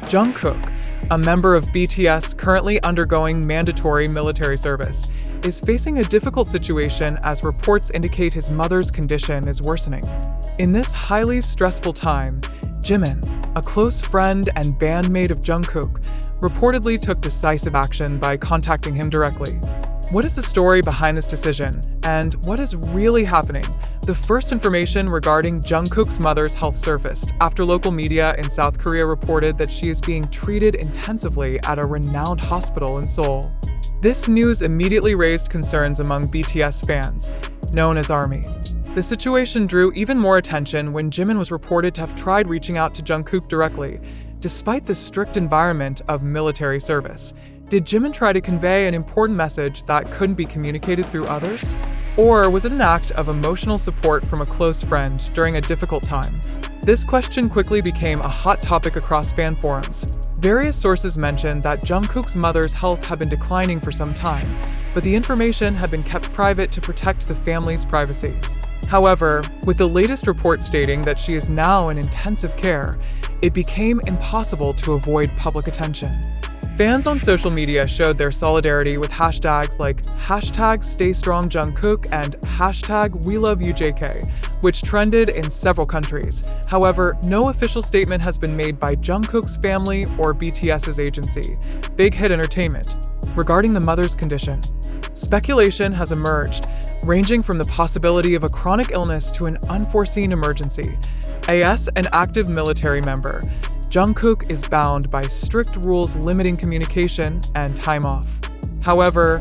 Jungkook, a member of BTS currently undergoing mandatory military service, is facing a difficult situation as reports indicate his mother's condition is worsening. In this highly stressful time, Jimin, a close friend and bandmate of Jungkook, reportedly took decisive action by contacting him directly. What is the story behind this decision, and what is really happening? The first information regarding Jungkook's mother's health surfaced after local media in South Korea reported that she is being treated intensively at a renowned hospital in Seoul. This news immediately raised concerns among BTS fans, known as ARMY. The situation drew even more attention when Jimin was reported to have tried reaching out to Jungkook directly, despite the strict environment of military service. Did Jimin try to convey an important message that couldn't be communicated through others? Or was it an act of emotional support from a close friend during a difficult time? This question quickly became a hot topic across fan forums. Various sources mentioned that Jungkook's mother's health had been declining for some time, but the information had been kept private to protect the family's privacy. However, with the latest report stating that she is now in intensive care, it became impossible to avoid public attention. Fans on social media showed their solidarity with hashtags like #StayStrongJungkook and #WeLoveYouJK, which trended in several countries. However, no official statement has been made by Jungkook's family or BTS's agency, Big Hit Entertainment, regarding the mother's condition. Speculation has emerged, ranging from the possibility of a chronic illness to an unforeseen emergency. As an active military member, Jungkook is bound by strict rules limiting communication and time off. However,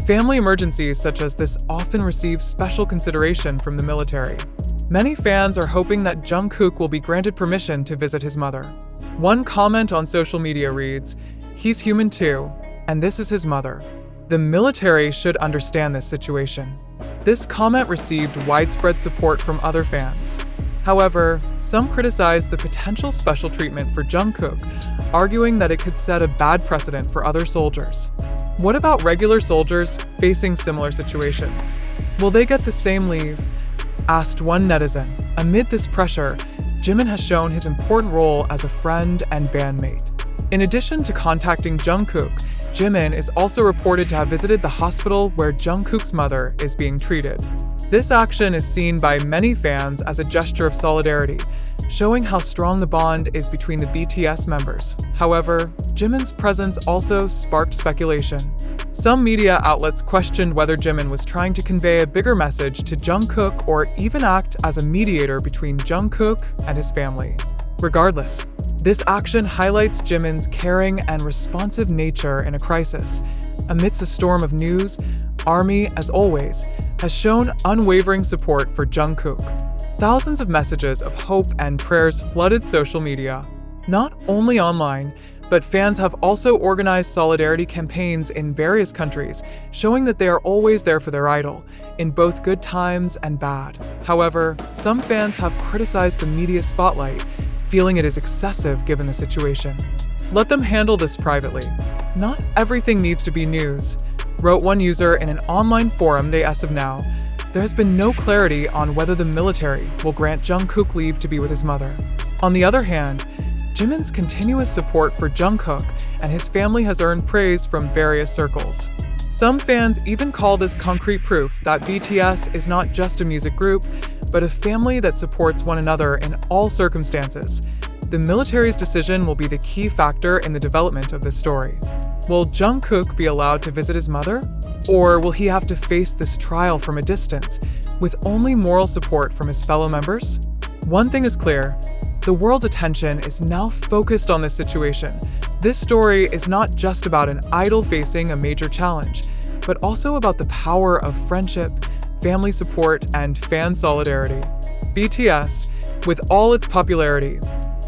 family emergencies such as this often receive special consideration from the military. Many fans are hoping that Jungkook will be granted permission to visit his mother. One comment on social media reads, "He's human too, and this is his mother. The military should understand this situation." This comment received widespread support from other fans. However, some criticized the potential special treatment for Jungkook, arguing that it could set a bad precedent for other soldiers. What about regular soldiers facing similar situations? Will they get the same leave? Asked one netizen. Amid this pressure, Jimin has shown his important role as a friend and bandmate. In addition to contacting Jungkook, Jimin is also reported to have visited the hospital where Jungkook's mother is being treated. This action is seen by many fans as a gesture of solidarity, showing how strong the bond is between the BTS members. However, Jimin's presence also sparked speculation. Some media outlets questioned whether Jimin was trying to convey a bigger message to Jungkook or even act as a mediator between Jungkook and his family. Regardless, this action highlights Jimin's caring and responsive nature in a crisis. Amidst a storm of news, ARMY, as always, has shown unwavering support for Jungkook. Thousands of messages of hope and prayers flooded social media. Not only online, but fans have also organized solidarity campaigns in various countries, showing that they are always there for their idol, in both good times and bad. However, some fans have criticized the media spotlight, feeling it is excessive given the situation. Let them handle this privately. Not everything needs to be news, wrote one user in an online forum. As of now, there has been no clarity on whether the military will grant Jungkook leave to be with his mother. On the other hand, Jimin's continuous support for Jungkook and his family has earned praise from various circles. Some fans even call this concrete proof that BTS is not just a music group, but a family that supports one another in all circumstances. The military's decision will be the key factor in the development of this story. Will Jungkook be allowed to visit his mother? Or will he have to face this trial from a distance, with only moral support from his fellow members? One thing is clear, the world's attention is now focused on this situation. This story is not just about an idol facing a major challenge, but also about the power of friendship, family support, and fan solidarity. BTS, with all its popularity,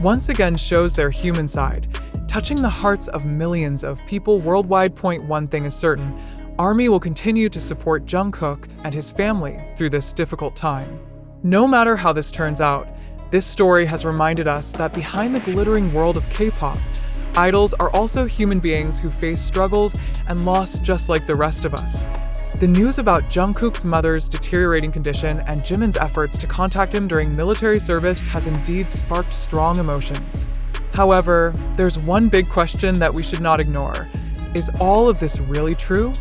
once again shows their human side, touching the hearts of millions of people worldwide. One thing is certain, ARMY will continue to support Jungkook and his family through this difficult time. No matter how this turns out, this story has reminded us that behind the glittering world of K-pop, idols are also human beings who face struggles and loss just like the rest of us. The news about Jungkook's mother's deteriorating condition and Jimin's efforts to contact him during military service has indeed sparked strong emotions. However, there's one big question that we should not ignore. Is all of this really true?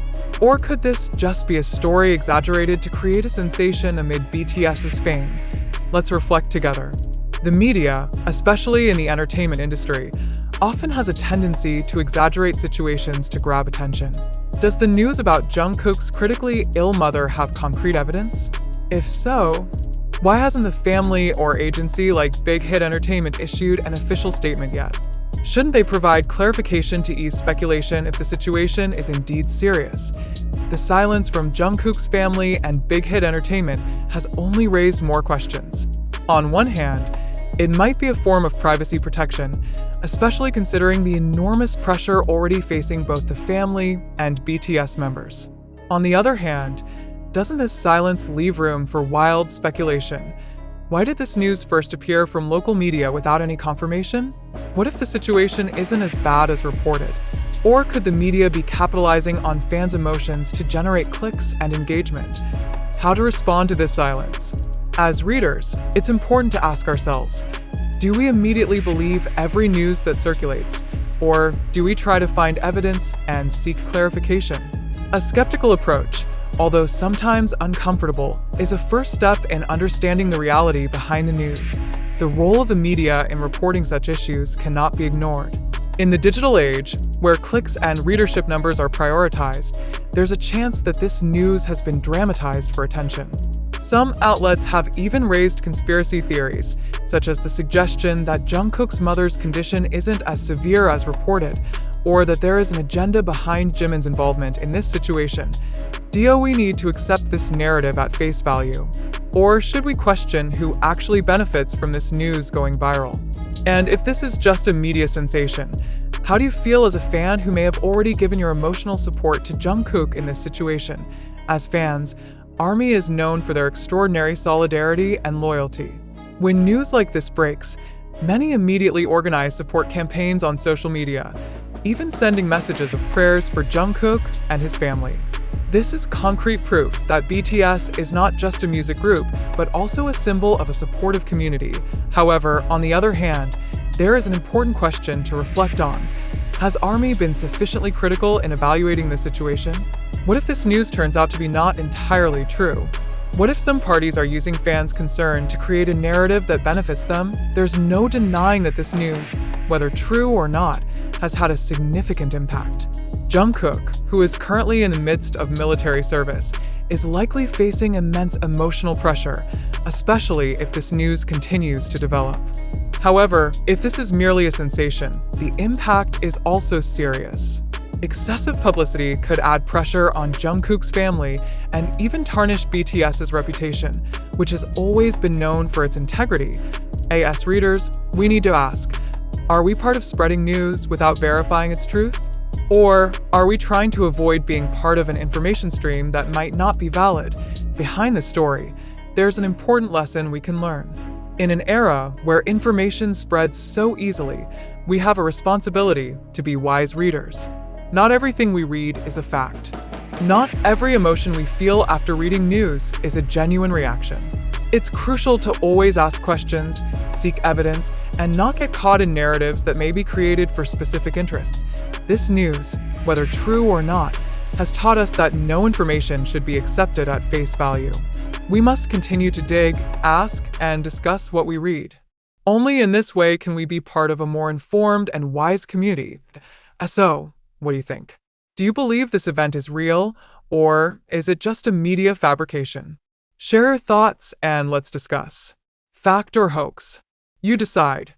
Or could this just be a story exaggerated to create a sensation amid BTS's fame? Let's reflect together. The media, especially in the entertainment industry, often has a tendency to exaggerate situations to grab attention. Does the news about Jungkook's critically ill mother have concrete evidence? If so, why hasn't the family or agency like Big Hit Entertainment issued an official statement yet? Shouldn't they provide clarification to ease speculation if the situation is indeed serious? The silence from Jungkook's family and Big Hit Entertainment has only raised more questions. On one hand, it might be a form of privacy protection, especially considering the enormous pressure already facing both the family and BTS members. On the other hand, doesn't this silence leave room for wild speculation? Why did this news first appear from local media without any confirmation? What if the situation isn't as bad as reported? Or could the media be capitalizing on fans' emotions to generate clicks and engagement? How to respond to this silence? As readers, it's important to ask ourselves, do we immediately believe every news that circulates? Or do we try to find evidence and seek clarification? A skeptical approach, although sometimes uncomfortable, is a first step in understanding the reality behind the news. The role of the media in reporting such issues cannot be ignored. In the digital age, where clicks and readership numbers are prioritized, there's a chance that this news has been dramatized for attention. Some outlets have even raised conspiracy theories, such as the suggestion that Jungkook's mother's condition isn't as severe as reported, or that there is an agenda behind Jimin's involvement in this situation. Do we need to accept this narrative at face value? Or should we question who actually benefits from this news going viral? And if this is just a media sensation, how do you feel as a fan who may have already given your emotional support to Jungkook in this situation? As fans, ARMY is known for their extraordinary solidarity and loyalty. When news like this breaks, many immediately organize support campaigns on social media, even sending messages of prayers for Jungkook and his family. This is concrete proof that BTS is not just a music group, but also a symbol of a supportive community. However, on the other hand, there is an important question to reflect on. Has ARMY been sufficiently critical in evaluating the situation? What if this news turns out to be not entirely true? What if some parties are using fans' concern to create a narrative that benefits them? There's no denying that this news, whether true or not, has had a significant impact. Jungkook, who is currently in the midst of military service, is likely facing immense emotional pressure, especially if this news continues to develop. However, if this is merely a sensation, the impact is also serious. Excessive publicity could add pressure on Jungkook's family and even tarnish BTS's reputation, which has always been known for its integrity. As readers, we need to ask, are we part of spreading news without verifying its truth? Or are we trying to avoid being part of an information stream that might not be valid? Behind the story, there's an important lesson we can learn. In an era where information spreads so easily, we have a responsibility to be wise readers. Not everything we read is a fact. Not every emotion we feel after reading news is a genuine reaction. It's crucial to always ask questions, seek evidence, and not get caught in narratives that may be created for specific interests. This news, whether true or not, has taught us that no information should be accepted at face value. We must continue to dig, ask, and discuss what we read. Only in this way can we be part of a more informed and wise community. So, what do you think? Do you believe this event is real, or is it just a media fabrication? Share your thoughts and let's discuss. Fact or hoax? You decide.